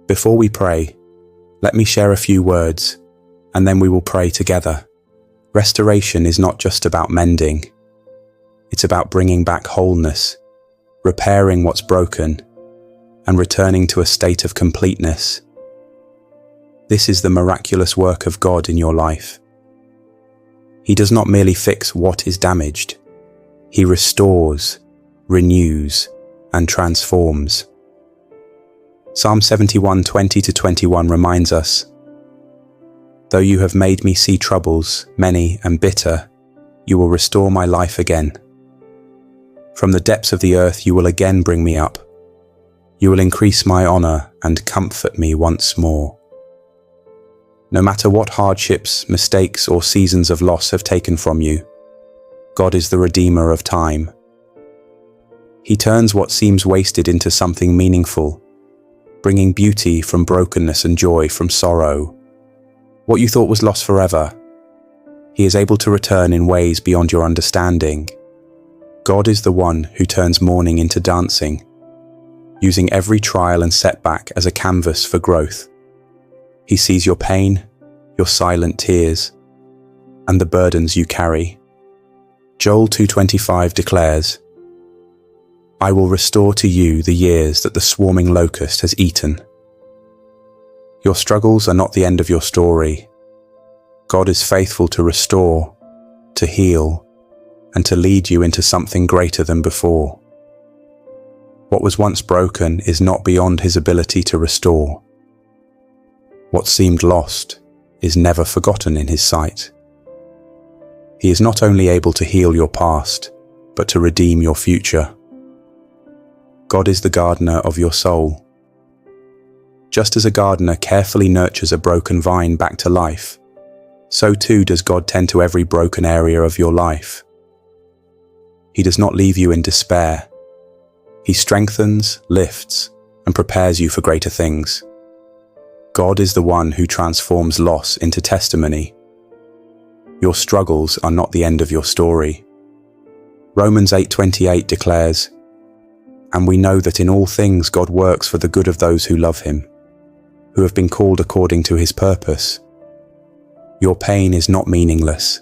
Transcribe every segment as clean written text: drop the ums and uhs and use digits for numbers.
Before we pray, let me share a few words, and then we will pray together. Restoration is not just about mending. It's about bringing back wholeness, repairing what's broken, and returning to a state of completeness. This is the miraculous work of God in your life. He does not merely fix what is damaged. He restores, renews, and transforms. Psalm 71:20-21 reminds us, "Though you have made me see troubles, many and bitter, you will restore my life again. From the depths of the earth you will again bring me up. You will increase my honor and comfort me once more." No matter what hardships, mistakes, or seasons of loss have taken from you, God is the Redeemer of time. He turns what seems wasted into something meaningful, bringing beauty from brokenness and joy from sorrow. What you thought was lost forever, He is able to return in ways beyond your understanding. God is the one who turns mourning into dancing, using every trial and setback as a canvas for growth. He sees your pain, your silent tears, and the burdens you carry. Joel 2:25 declares, "I will restore to you the years that the swarming locust has eaten." Your struggles are not the end of your story. God is faithful to restore, to heal, and to lead you into something greater than before. What was once broken is not beyond His ability to restore. What seemed lost is never forgotten in His sight. He is not only able to heal your past, but to redeem your future. God is the gardener of your soul. Just as a gardener carefully nurtures a broken vine back to life, so too does God tend to every broken area of your life. He does not leave you in despair. He strengthens, lifts, and prepares you for greater things. God is the one who transforms loss into testimony. Your struggles are not the end of your story. Romans 8:28 declares, "And we know that in all things God works for the good of those who love Him, who have been called according to His purpose." Your pain is not meaningless.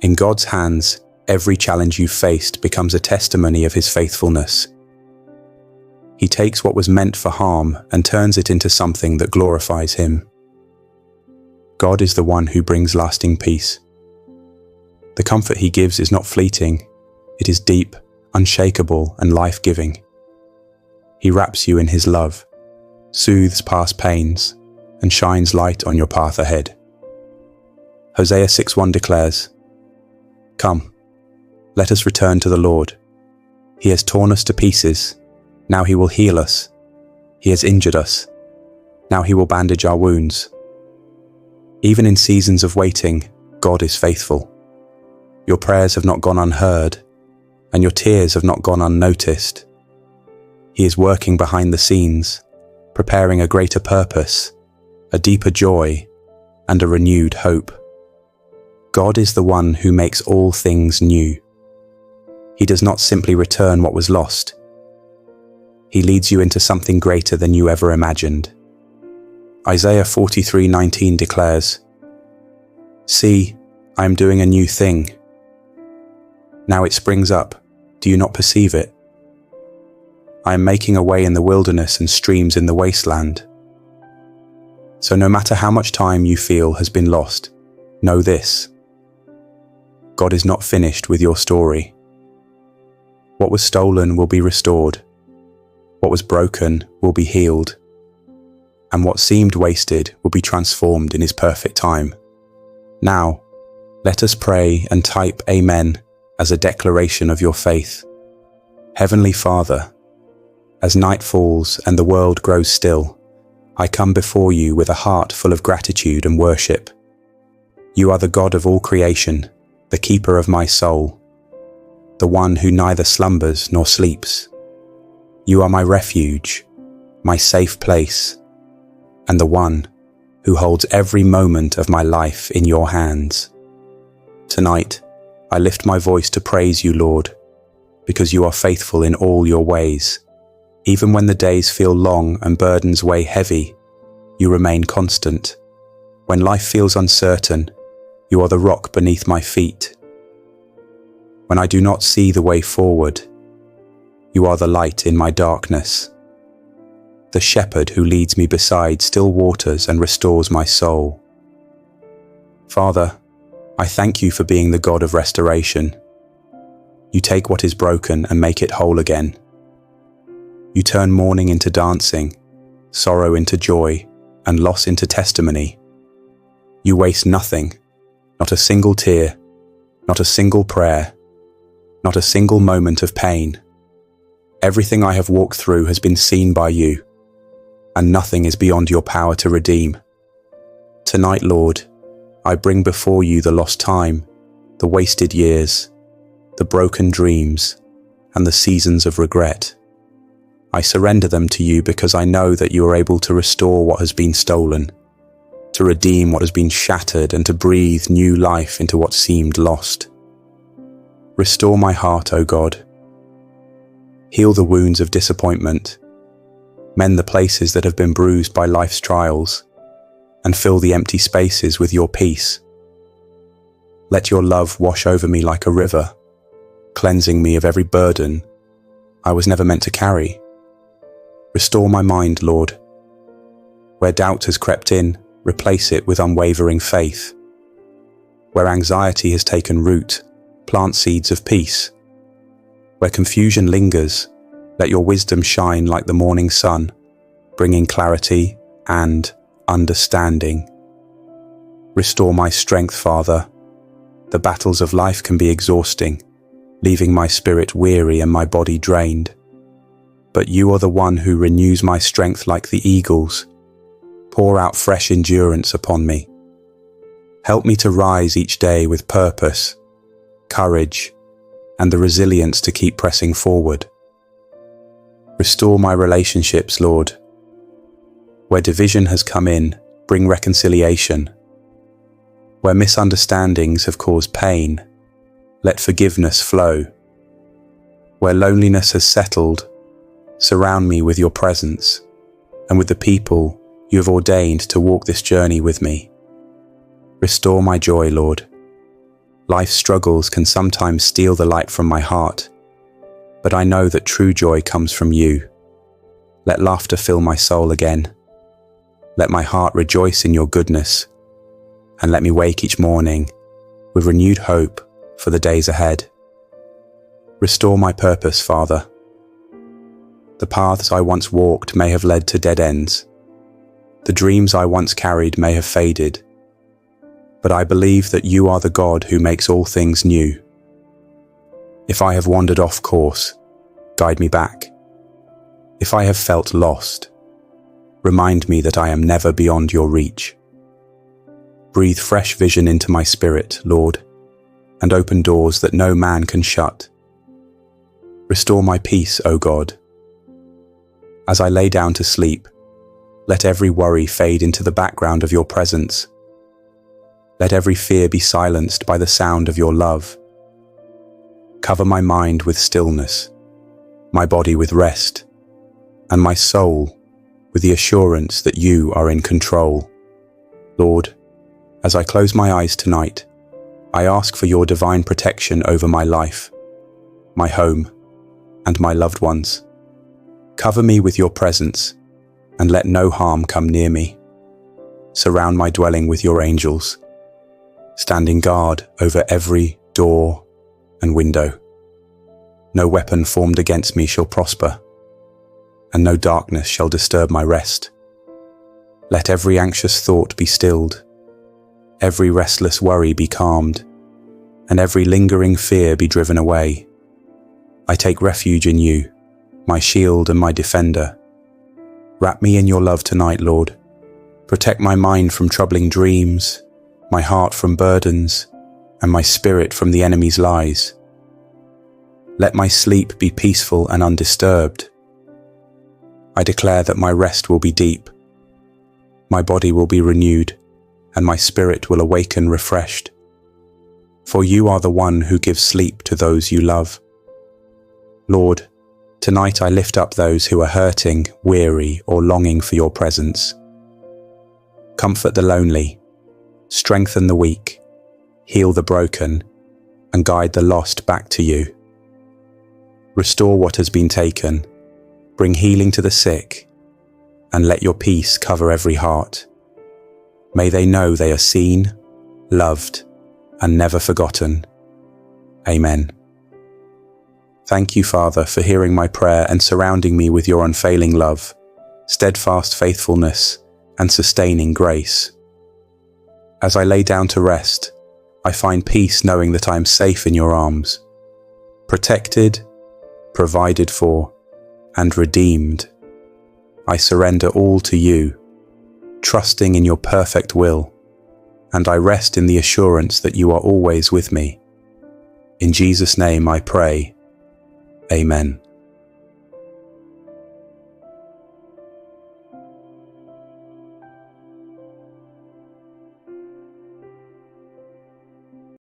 In God's hands, every challenge you faced becomes a testimony of His faithfulness. He takes what was meant for harm and turns it into something that glorifies Him. God is the one who brings lasting peace. The comfort He gives is not fleeting. It is deep, unshakable, and life-giving. He wraps you in His love, soothes past pains, and shines light on your path ahead. Hosea 6:1 declares, "Come, let us return to the Lord. He has torn us to pieces. Now He will heal us. He has injured us. Now He will bandage our wounds." Even in seasons of waiting, God is faithful. Your prayers have not gone unheard, and your tears have not gone unnoticed. He is working behind the scenes, preparing a greater purpose, a deeper joy, and a renewed hope. God is the one who makes all things new. He does not simply return what was lost. He leads you into something greater than you ever imagined. Isaiah 43:19 declares, "See, I am doing a new thing. Now it springs up. Do you not perceive it? I am making a way in the wilderness and streams in the wasteland." So no matter how much time you feel has been lost, know this: God is not finished with your story. What was stolen will be restored. What was broken will be healed. And what seemed wasted will be transformed in His perfect time. Now, let us pray and type Amen as a declaration of your faith. Heavenly Father, as night falls and the world grows still, I come before you with a heart full of gratitude and worship. You are the God of all creation, the keeper of my soul, the one who neither slumbers nor sleeps. You are my refuge, my safe place, and the one who holds every moment of my life in your hands. Tonight, I lift my voice to praise you, Lord, because you are faithful in all your ways. Even when the days feel long and burdens weigh heavy, you remain constant. When life feels uncertain, you are the rock beneath my feet. When I do not see the way forward, you are the light in my darkness. The shepherd who leads me beside still waters and restores my soul. Father, I thank you for being the God of restoration. You take what is broken and make it whole again. You turn mourning into dancing, sorrow into joy, and loss into testimony. You waste nothing, not a single tear, not a single prayer, not a single moment of pain. Everything I have walked through has been seen by you, and nothing is beyond your power to redeem. Tonight, Lord, I bring before you the lost time, the wasted years, the broken dreams, and the seasons of regret. I surrender them to you because I know that you are able to restore what has been stolen, to redeem what has been shattered, and to breathe new life into what seemed lost. Restore my heart, O God. Heal the wounds of disappointment, mend the places that have been bruised by life's trials, and fill the empty spaces with your peace. Let your love wash over me like a river, cleansing me of every burden I was never meant to carry. Restore my mind, Lord. Where doubt has crept in, replace it with unwavering faith. Where anxiety has taken root, plant seeds of peace. Where confusion lingers, let your wisdom shine like the morning sun, bringing clarity and understanding. Restore my strength, Father. The battles of life can be exhausting, leaving my spirit weary and my body drained. But you are the one who renews my strength like the eagles. Pour out fresh endurance upon me. Help me to rise each day with purpose, courage, and the resilience to keep pressing forward. Restore my relationships, Lord. Where division has come in, bring reconciliation. Where misunderstandings have caused pain, let forgiveness flow. Where loneliness has settled, surround me with your presence and with the people you have ordained to walk this journey with me. Restore my joy, Lord. Life's struggles can sometimes steal the light from my heart, but I know that true joy comes from you. Let laughter fill my soul again. Let my heart rejoice in your goodness, and let me wake each morning with renewed hope for the days ahead. Restore my purpose, Father. The paths I once walked may have led to dead ends. The dreams I once carried may have faded. But I believe that you are the God who makes all things new. If I have wandered off course, guide me back. If I have felt lost, remind me that I am never beyond your reach. Breathe fresh vision into my spirit, Lord, and open doors that no man can shut. Restore my peace, O God. As I lay down to sleep, let every worry fade into the background of your presence. Let every fear be silenced by the sound of your love. Cover my mind with stillness, my body with rest, and my soul with the assurance that you are in control. Lord, as I close my eyes tonight, I ask for your divine protection over my life, my home, and my loved ones. Cover me with your presence, and let no harm come near me. Surround my dwelling with your angels, standing guard over every door and window. No weapon formed against me shall prosper, and no darkness shall disturb my rest. Let every anxious thought be stilled, every restless worry be calmed, and every lingering fear be driven away. I take refuge in you, my shield and my defender. Wrap me in your love tonight, Lord. Protect my mind from troubling dreams, my heart from burdens, and my spirit from the enemy's lies. Let my sleep be peaceful and undisturbed. I declare that my rest will be deep. My body will be renewed, and my spirit will awaken refreshed. For you are the one who gives sleep to those you love. Lord, Tonight I lift up those who are hurting, weary, or longing for your presence. Comfort the lonely, strengthen the weak, heal the broken, and guide the lost back to you. Restore what has been taken, bring healing to the sick, and let your peace cover every heart. May they know they are seen, loved, and never forgotten. Amen. Thank you, Father, for hearing my prayer and surrounding me with your unfailing love, steadfast faithfulness, and sustaining grace. As I lay down to rest, I find peace knowing that I am safe in your arms, protected, provided for, and redeemed. I surrender all to you, trusting in your perfect will, and I rest in the assurance that you are always with me. In Jesus' name I pray. Amen.